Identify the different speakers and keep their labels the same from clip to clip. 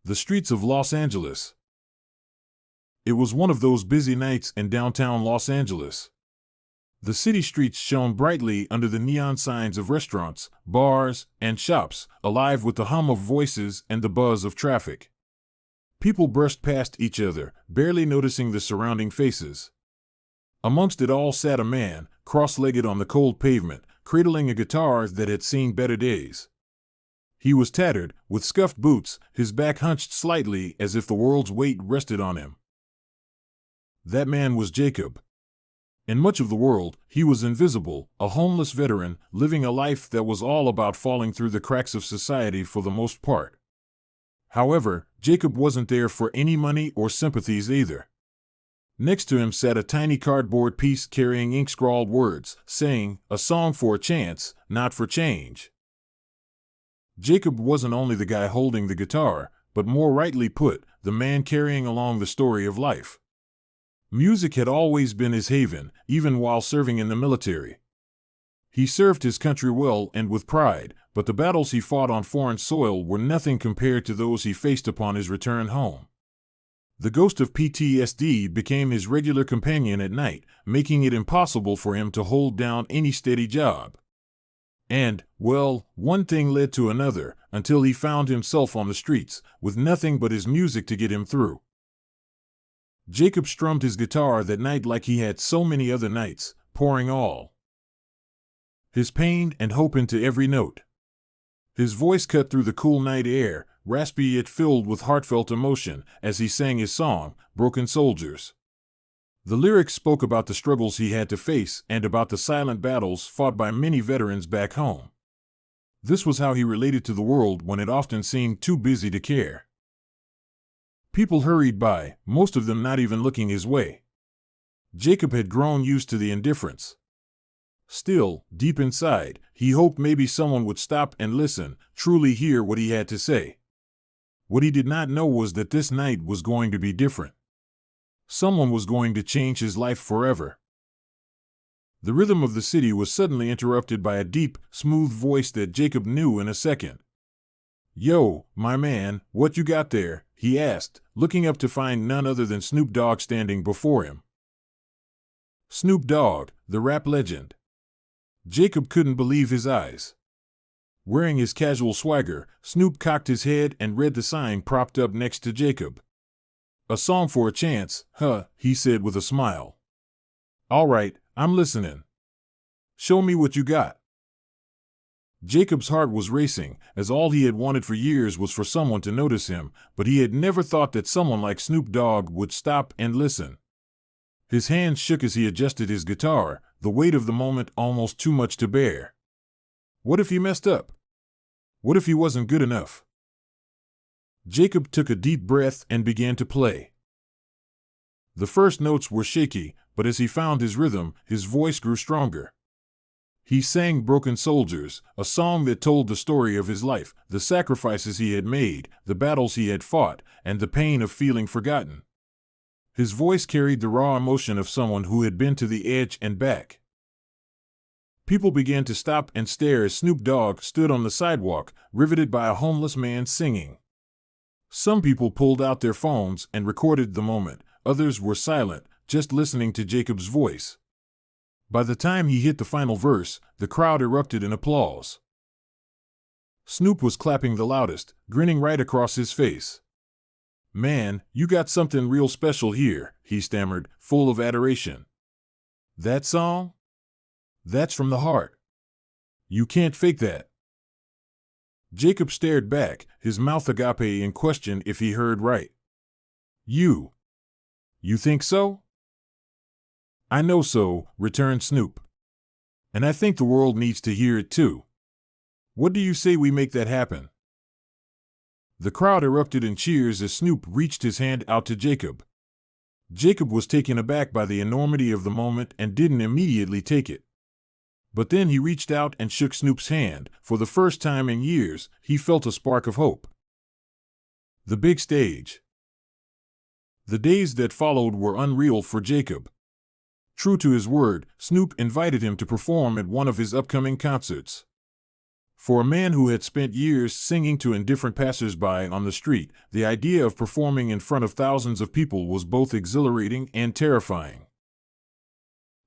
Speaker 1: The streets of Los Angeles. It was one of those busy nights in downtown Los Angeles. The city streets shone brightly under the neon signs of restaurants, bars, and shops, alive with the hum of voices and the buzz of traffic. People brushed past each other, barely noticing the surrounding faces. Amongst it all sat a man, cross-legged on the cold pavement, cradling a guitar that had seen better days. He was tattered, with scuffed boots, his back hunched slightly as if the world's weight rested on him. That man was Jacob. In much of the world, he was invisible, a homeless veteran, living a life that was all about falling through the cracks of society for the most part. However, Jacob wasn't there for any money or sympathies either. Next to him sat a tiny cardboard piece carrying ink-scrawled words, saying, "A song for a chance, not for change." Jacob wasn't only the guy holding the guitar, but more rightly put, the man carrying along the story of life. Music had always been his haven, even while serving in the military. He served his country well and with pride, but the battles he fought on foreign soil were nothing compared to those he faced upon his return home. The ghost of PTSD became his regular companion at night, making it impossible for him to hold down any steady job. And, well, one thing led to another, until he found himself on the streets, with nothing but his music to get him through. Jacob strummed his guitar that night like he had so many other nights, pouring all his pain and hope into every note. His voice cut through the cool night air, raspy yet filled with heartfelt emotion, as he sang his song, "Broken Soldiers." The lyrics spoke about the struggles he had to face and about the silent battles fought by many veterans back home. This was how he related to the world when it often seemed too busy to care. People hurried by, most of them not even looking his way. Jacob had grown used to the indifference. Still, deep inside, he hoped maybe someone would stop and listen, truly hear what he had to say. What he did not know was that this night was going to be different. Someone was going to change his life forever. The rhythm of the city was suddenly interrupted by a deep, smooth voice that Jacob knew in a second. "Yo, my man, what you got there?" he asked, looking up to find none other than Snoop Dogg standing before him. Snoop Dogg, the rap legend. Jacob couldn't believe his eyes. Wearing his casual swagger, Snoop cocked his head and read the sign propped up next to Jacob. "A song for a chance, huh?" he said with a smile. "All right, I'm listening. Show me what you got." Jacob's heart was racing, as all he had wanted for years was for someone to notice him, but he had never thought that someone like Snoop Dogg would stop and listen. His hands shook as he adjusted his guitar, the weight of the moment almost too much to bear. What if he messed up? What if he wasn't good enough? Jacob took a deep breath and began to play. The first notes were shaky, but as he found his rhythm, his voice grew stronger. He sang "Broken Soldiers," a song that told the story of his life, the sacrifices he had made, the battles he had fought, and the pain of feeling forgotten. His voice carried the raw emotion of someone who had been to the edge and back. People began to stop and stare as Snoop Dogg stood on the sidewalk, riveted by a homeless man singing. Some people pulled out their phones and recorded the moment. Others were silent, just listening to Jacob's voice. By the time he hit the final verse, the crowd erupted in applause. Snoop was clapping the loudest, grinning right across his face. "Man, you got something real special here," he stammered, full of adoration. "That song? That's from the heart. You can't fake that." Jacob stared back, his mouth agape in question if he heard right. You think so?" "I know so," returned Snoop. "And I think the world needs to hear it too. What do you say we make that happen?" The crowd erupted in cheers as Snoop reached his hand out to Jacob. Jacob was taken aback by the enormity of the moment and didn't immediately take it. But then he reached out and shook Snoop's hand. For the first time in years, he felt a spark of hope. The big stage. The days that followed were unreal for Jacob. True to his word, Snoop invited him to perform at one of his upcoming concerts. For a man who had spent years singing to indifferent passers-by on the street, the idea of performing in front of thousands of people was both exhilarating and terrifying.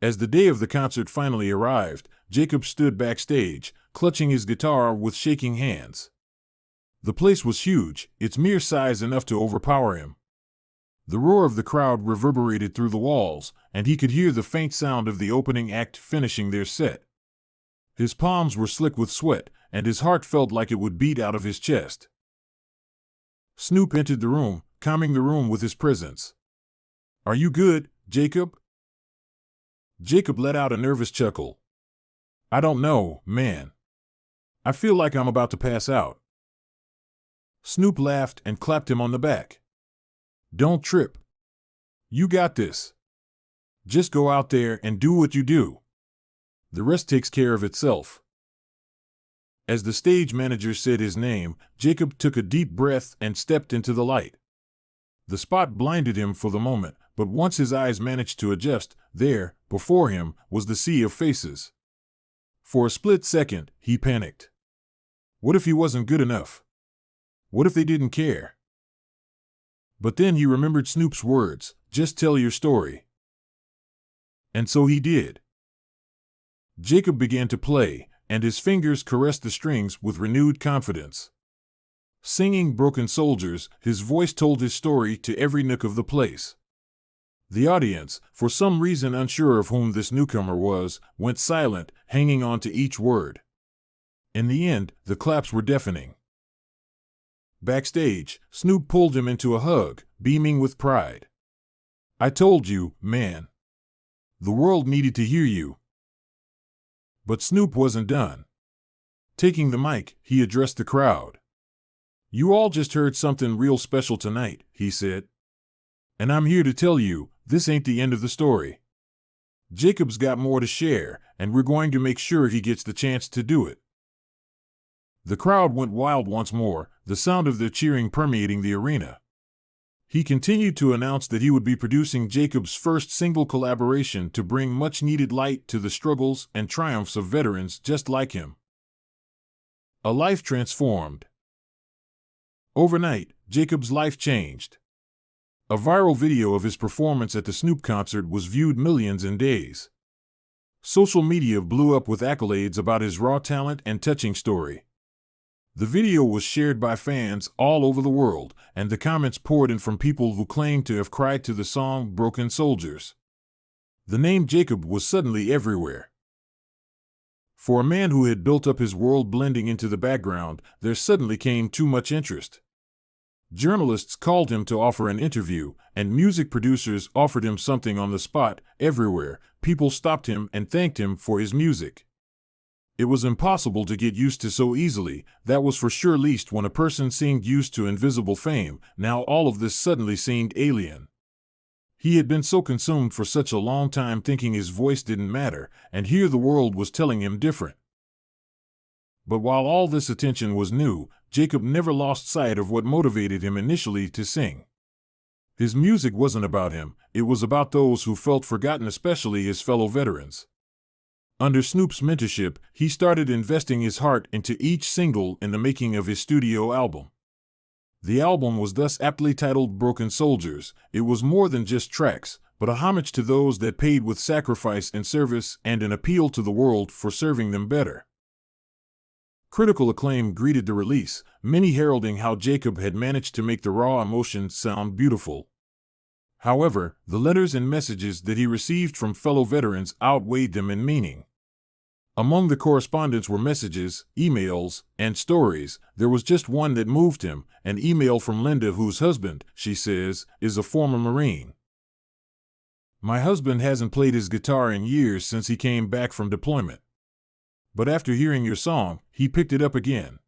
Speaker 1: As the day of the concert finally arrived, Jacob stood backstage, clutching his guitar with shaking hands. The place was huge, its mere size enough to overpower him. The roar of the crowd reverberated through the walls, and he could hear the faint sound of the opening act finishing their set. His palms were slick with sweat, and his heart felt like it would beat out of his chest. Snoop entered the room, calming the room with his presence. "Are you good, Jacob?" Jacob let out a nervous chuckle. "I don't know, man. I feel like I'm about to pass out." Snoop laughed and clapped him on the back. "Don't trip. You got this. Just go out there and do what you do. The rest takes care of itself." As the stage manager said his name, Jacob took a deep breath and stepped into the light. The spot blinded him for the moment, but once his eyes managed to adjust, there, before him, was the sea of faces. For a split second, he panicked. What if he wasn't good enough? What if they didn't care? But then he remembered Snoop's words, "Just tell your story." And so he did. Jacob began to play, and his fingers caressed the strings with renewed confidence. Singing Broken Soldiers, his voice told his story to every nook of the place. The audience, for some reason unsure of whom this newcomer was, went silent, hanging on to each word. In the end, the claps were deafening. Backstage, Snoop pulled him into a hug, beaming with pride. "I told you, man. The world needed to hear you." But Snoop wasn't done. Taking the mic, he addressed the crowd. "You all just heard something real special tonight," he said. "And I'm here to tell you, this ain't the end of the story. Jacob's got more to share, and we're going to make sure he gets the chance to do it." The crowd went wild once more, the sound of their cheering permeating the arena. He continued to announce that he would be producing Jacob's first single collaboration to bring much-needed light to the struggles and triumphs of veterans just like him. A life transformed. Overnight, Jacob's life changed. A viral video of his performance at the Snoop concert was viewed millions in days. Social media blew up with accolades about his raw talent and touching story. The video was shared by fans all over the world, and the comments poured in from people who claimed to have cried to the song Broken Soldiers. The name Jacob was suddenly everywhere. For a man who had built up his world blending into the background, there suddenly came too much interest. Journalists called him to offer an interview, and music producers offered him something on the spot. Everywhere, people stopped him and thanked him for his music. It was impossible to get used to so easily, that was for sure, least when a person seemed used to invisible fame. Now all of this suddenly seemed alien. He had been so consumed for such a long time thinking his voice didn't matter, and here the world was telling him different. But while all this attention was new, Jacob never lost sight of what motivated him initially to sing. His music wasn't about him, it was about those who felt forgotten, especially his fellow veterans. Under Snoop's mentorship, he started investing his heart into each single in the making of his studio album. The album was thus aptly titled Broken Soldiers. It was more than just tracks, but a homage to those that paid with sacrifice and service, and an appeal to the world for serving them better. Critical acclaim greeted the release, many heralding how Jacob had managed to make the raw emotions sound beautiful. However, the letters and messages that he received from fellow veterans outweighed them in meaning. Among the correspondence were messages, emails, and stories. There was just one that moved him, an email from Linda, whose husband, she says, is a former Marine. "My husband hasn't played his guitar in years since he came back from deployment. But after hearing your song, he picked it up again.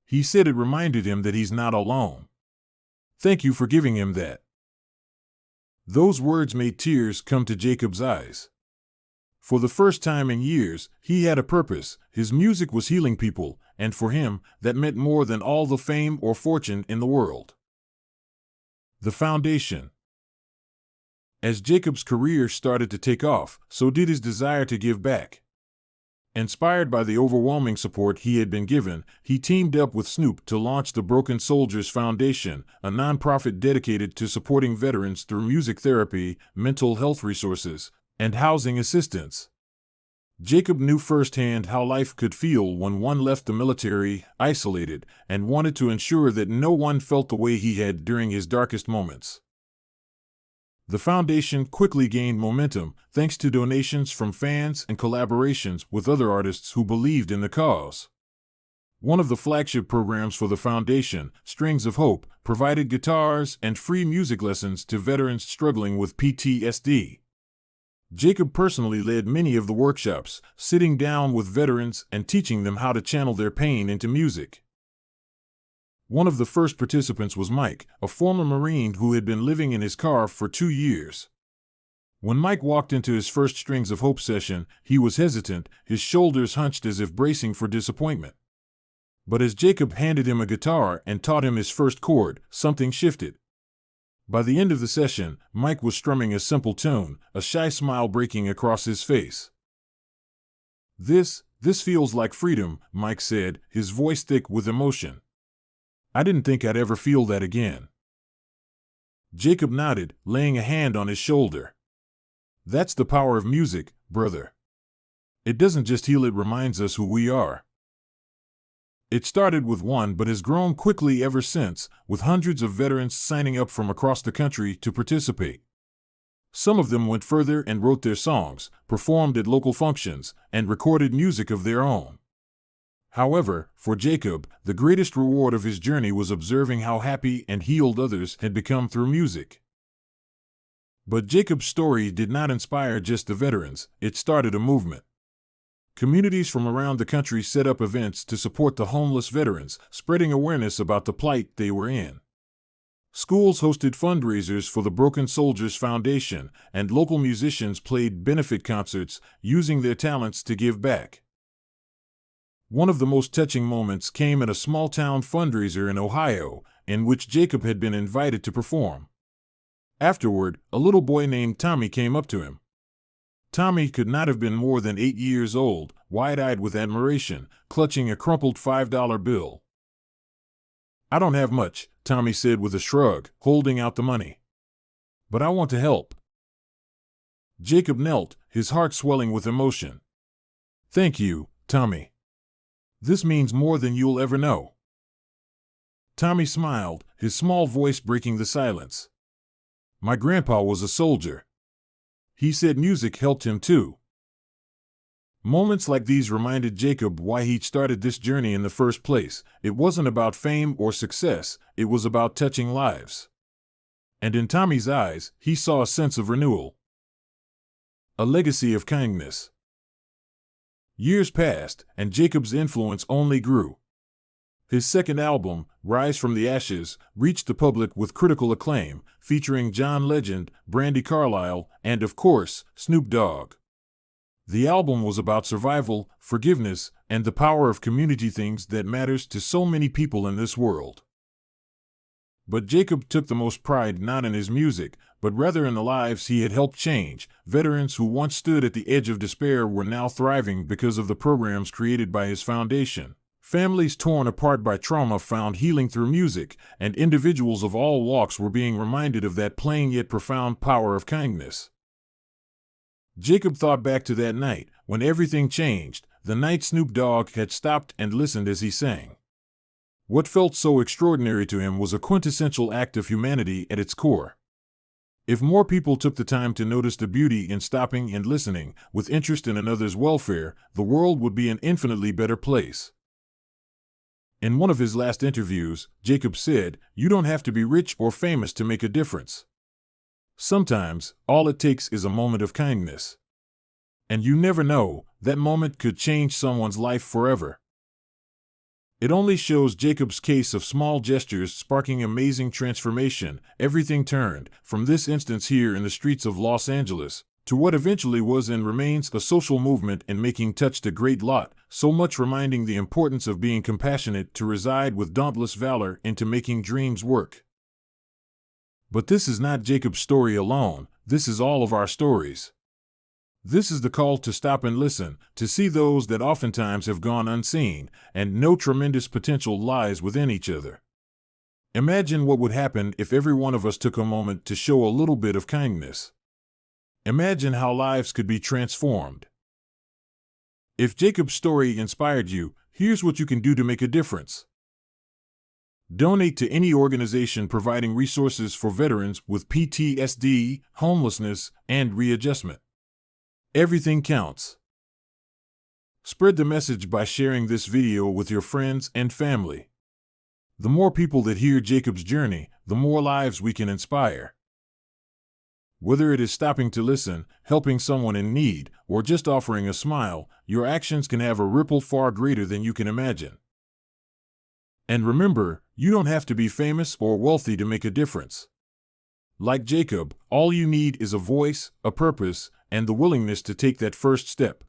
Speaker 1: He said it reminded him that he's not alone. Thank you for giving him that." Those words made tears come to Jacob's eyes. For the first time in years, he had a purpose. His music was healing people, and for him, that meant more than all the fame or fortune in the world. The foundation. As Jacob's career started to take off, so did his desire to give back. Inspired by the overwhelming support he had been given, he teamed up with Snoop to launch the Broken Soldiers Foundation, a nonprofit dedicated to supporting veterans through music therapy, mental health resources, and housing assistance. Jacob knew firsthand how life could feel when one left the military, isolated, and wanted to ensure that no one felt the way he had during his darkest moments. The foundation quickly gained momentum thanks to donations from fans and collaborations with other artists who believed in the cause. One of the flagship programs for the foundation, Strings of Hope, provided guitars and free music lessons to veterans struggling with PTSD. Jacob personally led many of the workshops, sitting down with veterans and teaching them how to channel their pain into music. One of the first participants was Mike, a former Marine who had been living in his car for 2 years. When Mike walked into his first Strings of Hope session, he was hesitant, his shoulders hunched as if bracing for disappointment. But as Jacob handed him a guitar and taught him his first chord, something shifted. By the end of the session, Mike was strumming a simple tune, a shy smile breaking across his face. This feels like freedom," Mike said, his voice thick with emotion. "I didn't think I'd ever feel that again." Jacob nodded, laying a hand on his shoulder. "That's the power of music, brother. It doesn't just heal, it reminds us who we are." It started with one but has grown quickly ever since, with hundreds of veterans signing up from across the country to participate. Some of them went further and wrote their songs, performed at local functions, and recorded music of their own. However, for Jacob, the greatest reward of his journey was observing how happy and healed others had become through music. But Jacob's story did not inspire just the veterans, it started a movement. Communities from around the country set up events to support the homeless veterans, spreading awareness about the plight they were in. Schools hosted fundraisers for the Broken Soldiers Foundation, and local musicians played benefit concerts, using their talents to give back. One of the most touching moments came at a small-town fundraiser in Ohio, in which Jacob had been invited to perform. Afterward, a little boy named Tommy came up to him. Tommy could not have been more than 8 years old, wide-eyed with admiration, clutching a crumpled $5 bill. "I don't have much," Tommy said with a shrug, holding out the money. "But I want to help." Jacob knelt, his heart swelling with emotion. "Thank you, Tommy. This means more than you'll ever know." Tommy smiled, his small voice breaking the silence. "My grandpa was a soldier. He said music helped him too." Moments like these reminded Jacob why he'd started this journey in the first place. It wasn't about fame or success, it was about touching lives. And in Tommy's eyes, he saw a sense of renewal. A legacy of kindness. Years passed, and Jacob's influence only grew. His second album, Rise from the Ashes, reached the public with critical acclaim, featuring John Legend, Brandi Carlile, and of course, Snoop Dogg. The album was about survival, forgiveness, and the power of community, things that matters to so many people in this world. But Jacob took the most pride not in his music, but rather in the lives he had helped change. Veterans who once stood at the edge of despair were now thriving because of the programs created by his foundation. Families torn apart by trauma found healing through music, and individuals of all walks were being reminded of that plain yet profound power of kindness. Jacob thought back to that night, when everything changed, the night Snoop Dogg had stopped and listened as he sang. What felt so extraordinary to him was a quintessential act of humanity at its core. If more people took the time to notice the beauty in stopping and listening, with interest in another's welfare, the world would be an infinitely better place. In one of his last interviews, Jacob said, "You don't have to be rich or famous to make a difference. Sometimes, all it takes is a moment of kindness. And you never know, that moment could change someone's life forever." It only shows Jacob's case of small gestures sparking amazing transformation. Everything turned, from this instance here in the streets of Los Angeles, to what eventually was and remains a social movement in making touched a great lot, so much reminding the importance of being compassionate to reside with dauntless valor into making dreams work. But this is not Jacob's story alone, this is all of our stories. This is the call to stop and listen, to see those that oftentimes have gone unseen, and know tremendous potential lies within each other. Imagine what would happen if every one of us took a moment to show a little bit of kindness. Imagine how lives could be transformed. If Jacob's story inspired you, here's what you can do to make a difference. Donate to any organization providing resources for veterans with PTSD, homelessness, and readjustment. Everything counts. Spread the message by sharing this video with your friends and family. The more people that hear Jacob's journey, the more lives we can inspire. Whether it is stopping to listen, helping someone in need, or just offering a smile, your actions can have a ripple far greater than you can imagine. And remember, you don't have to be famous or wealthy to make a difference. Like Jacob, all you need is a voice, a purpose, and the willingness to take that first step.